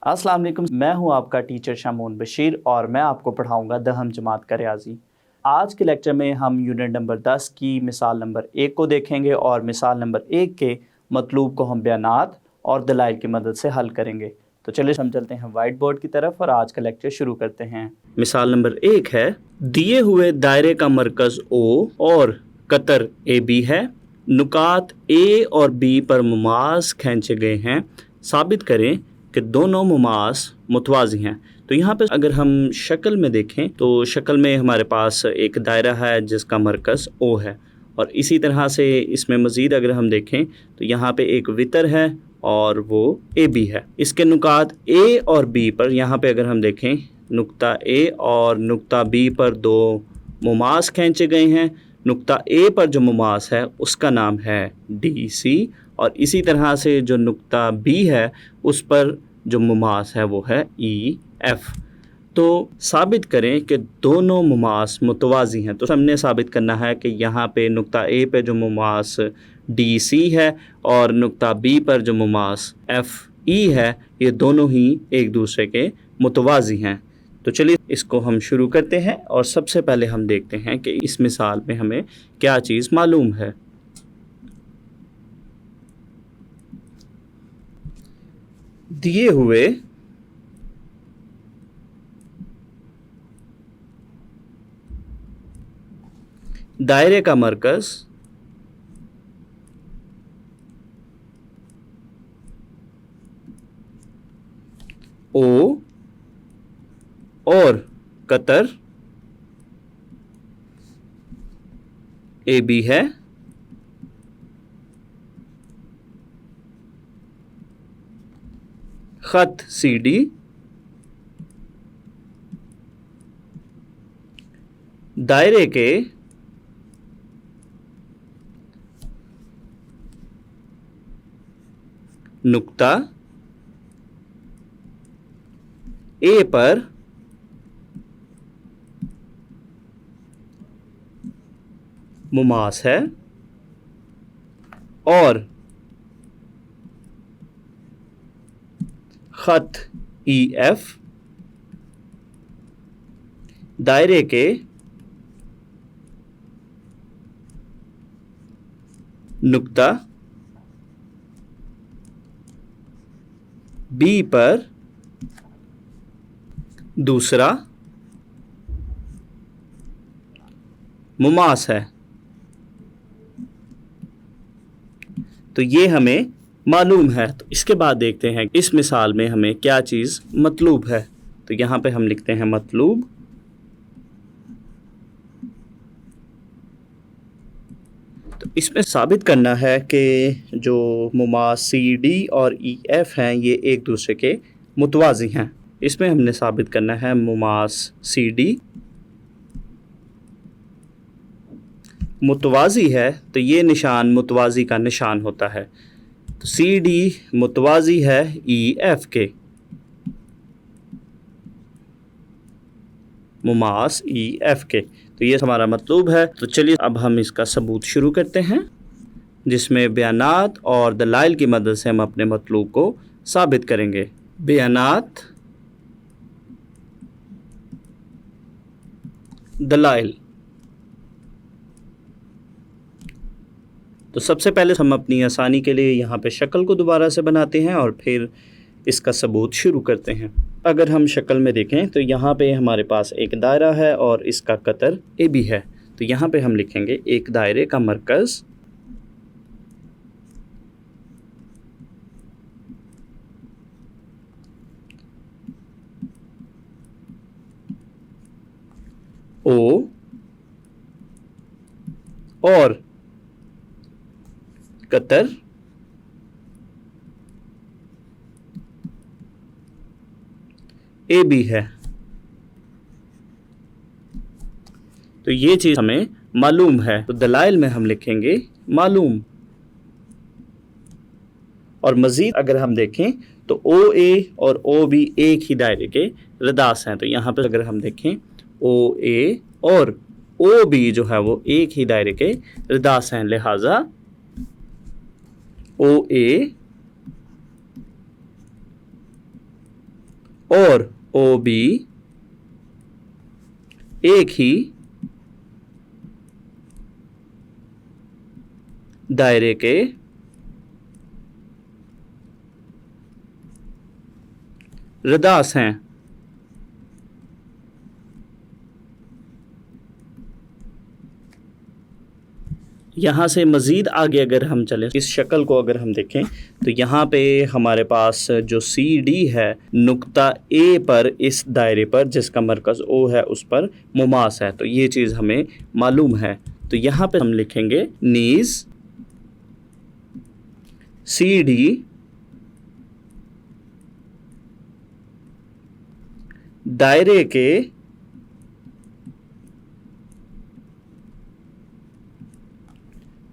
अस्सलाम वालेकुम, मैं हूं आपका टीचर शामून बशीर और मैं आपको पढ़ाऊंगा दहम जमात का रियाजी। आज के लेक्चर में हम यूनिट नंबर 10 की मिसाल नंबर 1 को देखेंगे और मिसाल नंबर 1 के मतलूब को हम बयानात और दलाइल की मदद से हल करेंगे। तो चलिए हम चलते हैं वाइट बोर्ड की तरफ और आज का लेक्चर शुरू करते हैं। मिसाल नंबर 1 है, दिए हुए दायरे का मरकज़ O और कतर AB है, नुकात A और B पर मुमास खींचे गए हैं, साबित करें कि दोनों मुमास मुतवाज़ी हैं। तो यहाँ पे अगर हम शक्ल में देखें तो शक्ल में हमारे पास एक दायरा है जिसका मरकज़ O है और इसी तरह से इसमें मज़ीद अगर हम देखें तो यहाँ पे एक वितर है और वो AB है। इसके नुकात A और B पर यहाँ पे अगर हम देखें नुक्ता A और नुक्ता B पर दो मुमास खींचे गए हैं। नुक्ता A पर जो मुमास है उसका नाम है DC और इसी तरह से जो नुक्ता B है उस पर जो मुमास है वो है EF। तो साबित करें कि दोनों मुमास मुतवाज़ी हैं। तो हमने साबित करना है कि यहाँ पे नुक्ता A पे जो मुमास DC है और नुक्ता B पर जो मुमास FE है ये दोनों ही एक दूसरे के मुतवाज़ी हैं। तो चलिए इसको हम शुरू करते हैं और सबसे पहले हम देखते हैं कि इस मिसाल में हमें क्या चीज़ मालूम है। दिए हुए दायरे का मरकज़ O और कतर AB है, ख़त CD दायरे के नुक्ता A पर मुमास है और ख़त EF दायरे के नुक्ता B पर दूसरा मुमास है। तो ये हमें मालूम है। तो इसके बाद देखते हैं इस मिसाल में हमें क्या चीज़ मतलूब है। तो यहाँ पे हम लिखते हैं मतलूब। तो इसमें साबित करना है कि जो मुमास CD और EF हैं ये एक दूसरे के मुतवाज़ी हैं। इसमें हमने साबित करना है मुमास CD मुतवाज़ी है तो ये निशान मुतवाज़ी का निशान होता है। तो CD मुतवाज़ी है EF के, मुमास EF के। तो ये हमारा मतलूब है। तो चलिए अब हम इसका सबूत शुरू करते हैं जिसमें बयानात और दलाइल की मदद से हम अपने मतलूब को साबित करेंगे। बयानात दलाइल। तो सबसे पहले हम अपनी आसानी के लिए यहाँ पे शक्ल को दोबारा से बनाते हैं और फिर इसका सबूत शुरू करते हैं। अगर हम शक्ल में देखें तो यहाँ पे हमारे पास एक दायरा है और इसका कतर AB है। तो यहाँ पे हम लिखेंगे एक दायरे का मरकज़ O और कतर AB है। तो ये चीज़ हमें मालूम है। तो दलाइल में हम लिखेंगे मालूम। और मज़ीद अगर हम देखें तो OA और OB एक ही दायरे के रदास हैं। तो यहाँ पर अगर हम देखें OA और OB जो है वो एक ही दायरे के रदास हैं, लिहाजा OA और ओ बी एक ही दायरे के रदास हैं। यहाँ से मज़ीद आगे अगर हम चलें, इस शक्ल को अगर हम देखें तो यहाँ पे हमारे पास जो सी डी है नुक्ता ए पर, इस दायरे पर जिसका मरकज़ ओ है उस पर मुमास है, तो ये चीज़ हमें मालूम है। तो यहाँ पे हम लिखेंगे नीज़ सी डी दायरे के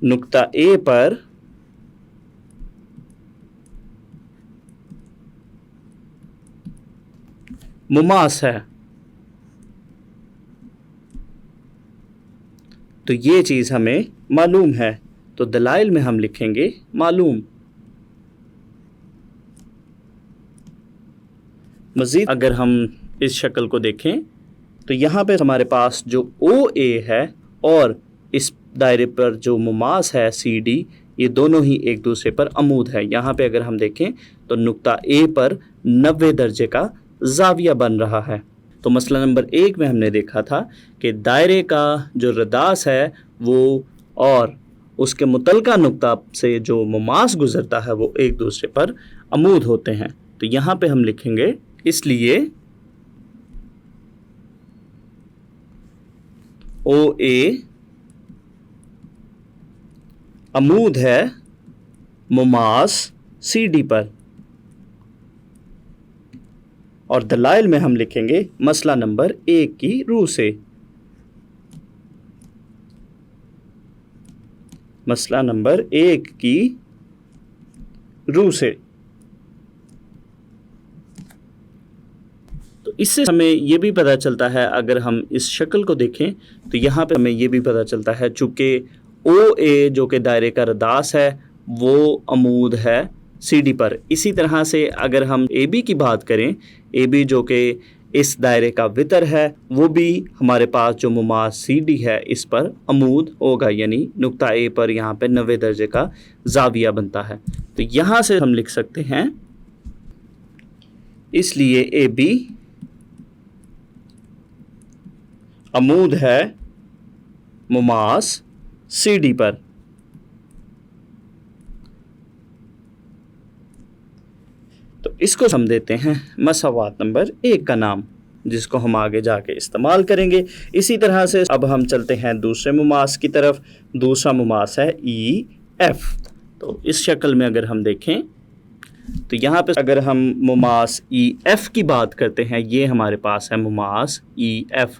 नुक्ता ए पर मुमास है। तो ये चीज़ हमें मालूम है, तो दलाइल में हम लिखेंगे मालूम। मज़ीद अगर हम इस शक्ल को देखें तो यहाँ पे हमारे पास जो ओ ए है और इस दायरे पर जो मुमास है सी डी, ये दोनों ही एक दूसरे पर अमूद है। यहाँ पे अगर हम देखें तो नुक्ता ए पर 90 दर्जे का ज़ाविया बन रहा है। तो मसला नंबर 1 में हमने देखा था कि दायरे का जो रदास है वो और उसके मुतलका नुक्ता से जो मुमास गुज़रता है वो एक दूसरे पर अमूद होते हैं। तो यहाँ पे हम लिखेंगे इसलिए ओ ए अमूद है मुमास सी डी पर। और दलाइल में हम लिखेंगे मसला नंबर 1 की रूह से। मसला नंबर 1 की रूह से। तो इससे हमें ये भी पता चलता है, अगर हम इस शक्ल को देखें तो यहाँ पे हमें ये भी पता चलता है चूँकि ओ ए जो कि दायरे का रदास है वो अमूद है सी डी पर। इसी तरह से अगर हम ए बी की बात करें, ए बी जो कि इस दायरे का वितर है वो भी हमारे पास जो मुमास सी डी है इस पर अमूद होगा, यानी नुक्ता ए पर यहाँ पे 90 दर्जे का ज़ाविया बनता है। तो यहाँ से हम लिख सकते हैं इसलिए ए बी अमूद है मुमास सी डी पर। तो इसको हम देते हैं मसावात नंबर 1 का नाम, जिसको हम आगे जाके इस्तेमाल करेंगे। इसी तरह से अब हम चलते हैं दूसरे मुमास की तरफ। दूसरा मुमास है ई एफ। तो इस शक्ल में अगर हम देखें तो यहाँ पे अगर हम मुमास ई एफ की बात करते हैं, ये हमारे पास है मुमास ई एफ,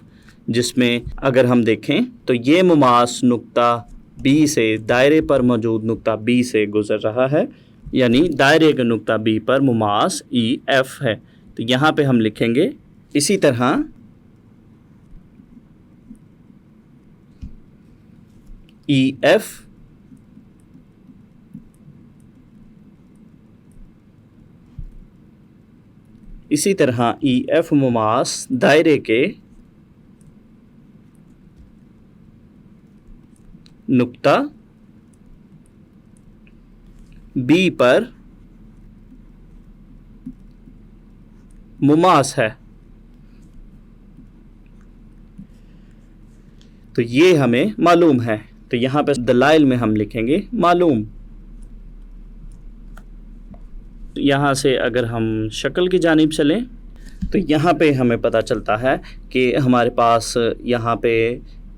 जिसमें अगर हम देखें तो ये मुमास नुक्ता बी से, दायरे पर मौजूद नुक्ता बी से गुज़र रहा है, यानी दायरे के नुक्ता बी पर मुमास ई एफ है। तो यहाँ पे हम लिखेंगे इसी तरह ई एफ इसी तरह ई एफ मुमास दायरे के नुक्ता बी पर मुमास है। तो ये हमें मालूम है। तो यहाँ पे दलाइल में हम लिखेंगे मालूम। यहाँ से अगर हम शक्ल की जानिब चलें तो यहाँ पे हमें पता चलता है कि हमारे पास यहाँ पे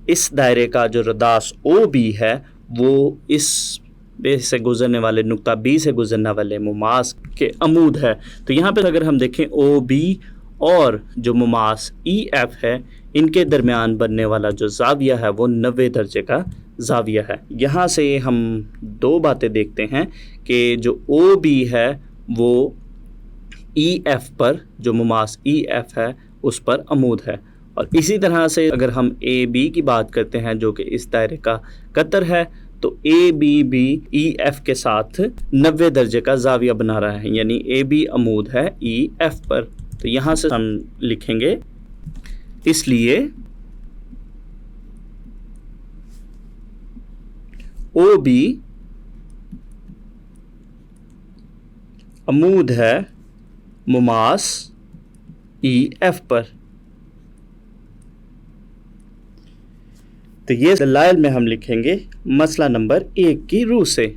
इस दायरे का जो रदास ओ बी है वो इस बे से गुज़रने वाले नुक्ता बी से गुज़रने वाले मुमास के अमूद है। तो यहाँ पे अगर हम देखें ओ बी और जो मुमास ई एफ है इनके दरमियान बनने वाला जो ज़ाविया है वो 90 दर्जे का ज़ाविया है। यहाँ से हम दो बातें देखते हैं कि जो ओ बी है वो ई एफ पर, जो मुमास ई एफ है उस पर अमूद है। और इसी तरह से अगर हम ए बी की बात करते हैं जो कि इस दायरे का कतर है, तो ए बी भी ई एफ के साथ 90 दर्जे का ज़ाविया बना रहा है, यानी ए बी अमूद है ई एफ पर। तो यहाँ से हम लिखेंगे इसलिए ओ बी अमूद है मुमास ई एफ पर। तो ये दलाइल में हम लिखेंगे मसला नंबर 1 की रूह से,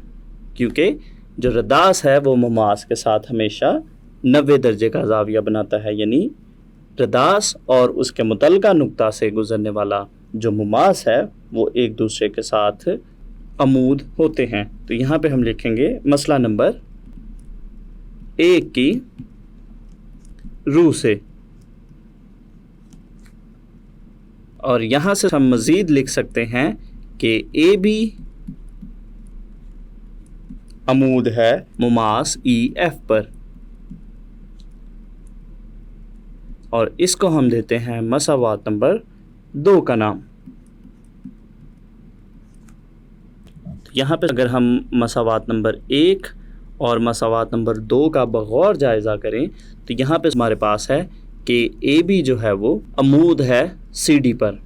क्योंकि जो रदास है वो मुमास के साथ हमेशा 90 दर्जे का ज़ाविया बनाता है, यानी रदास और उसके मुतलका नुक्ता से गुजरने वाला जो मुमास है वो एक दूसरे के साथ अमूद होते हैं। तो यहाँ पे हम लिखेंगे मसला नंबर 1 की रूह से, और यहाँ से हम मज़ीद लिख सकते हैं कि ए बी अमूद है मुमास ई एफ पर, और इसको हम देते हैं मसावात नंबर 2 का नाम। तो यहाँ पे अगर हम मसावात नंबर 1 और मसावात नंबर 2 का बगौर जायज़ा करें तो यहाँ पे हमारे पास है कि ए बी जो है वो अमूद है सी डी पर,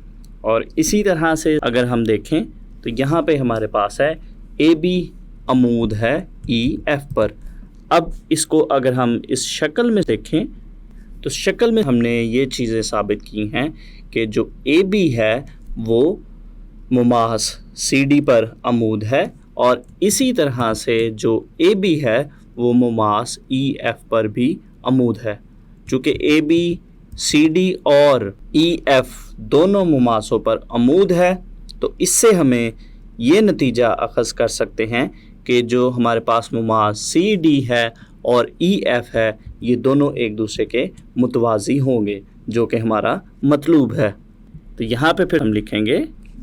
और इसी तरह से अगर हम देखें तो यहाँ पे हमारे पास है ए बी अमूद है ई एफ पर। अब इसको अगर हम इस शक्ल में देखें तो शक्ल में हमने ये चीज़ें साबित की हैं कि जो ए बी है वो मुमास सी डी पर अमूद है, और इसी तरह से जो ए बी है वो मुमास ई एफ पर भी अमूद है। चूँकि ए बी सी डी और ई एफ दोनों मुमासों पर अमूद है, तो इससे हमें ये नतीजा अखज़ कर सकते हैं कि जो हमारे पास मुमास सी डी है और ई एफ है ये दोनों एक दूसरे के मुतवाज़ी होंगे, जो कि हमारा मतलूब है। तो यहाँ पे फिर हम लिखेंगे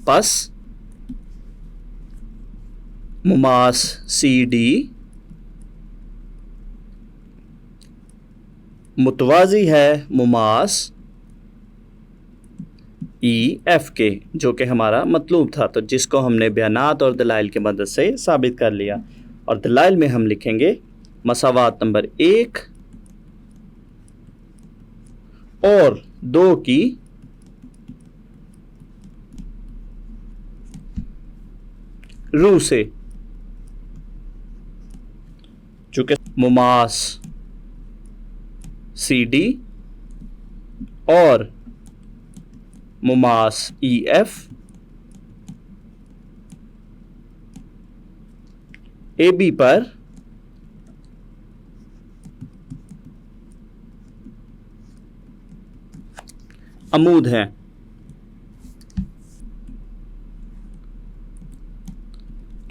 पस मुमास सी डी मुतवाज़ी है मुमास ई एफ के, जो कि हमारा मतलूब था, तो जिसको हमने बयानात और दलाइल की मदद से साबित कर लिया। और दलाइल में हम लिखेंगे मसावात नंबर 1 और 2 की रूह से, चूँकि मुमास सी डी और मुमास ई एफ ए बी पर अमूद हैं।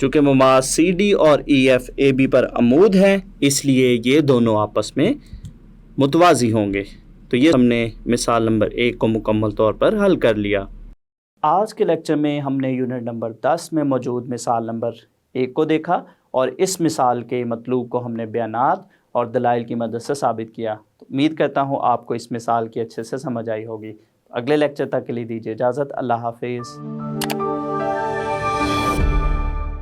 चूँकि मुमास सी डी और ई एफ ए बी पर अमूद हैं, इसलिए ये दोनों आपस में मुतवाज़ी होंगे। तो ये हमने मिसाल नंबर 1 को मुकम्मल तौर पर हल कर लिया। आज के लेक्चर में हमने यूनिट नंबर 10 में मौजूद मिसाल नंबर 1 को देखा, और इस मिसाल के मतलूब को हमने बयानात और दलाइल की मदद से साबित किया। तो उम्मीद करता हूँ आपको इस मिसाल की अच्छे से समझ आई होगी। अगले लेक्चर तक के लिए दीजिए इजाज़त। अल्लाह हाफिज़।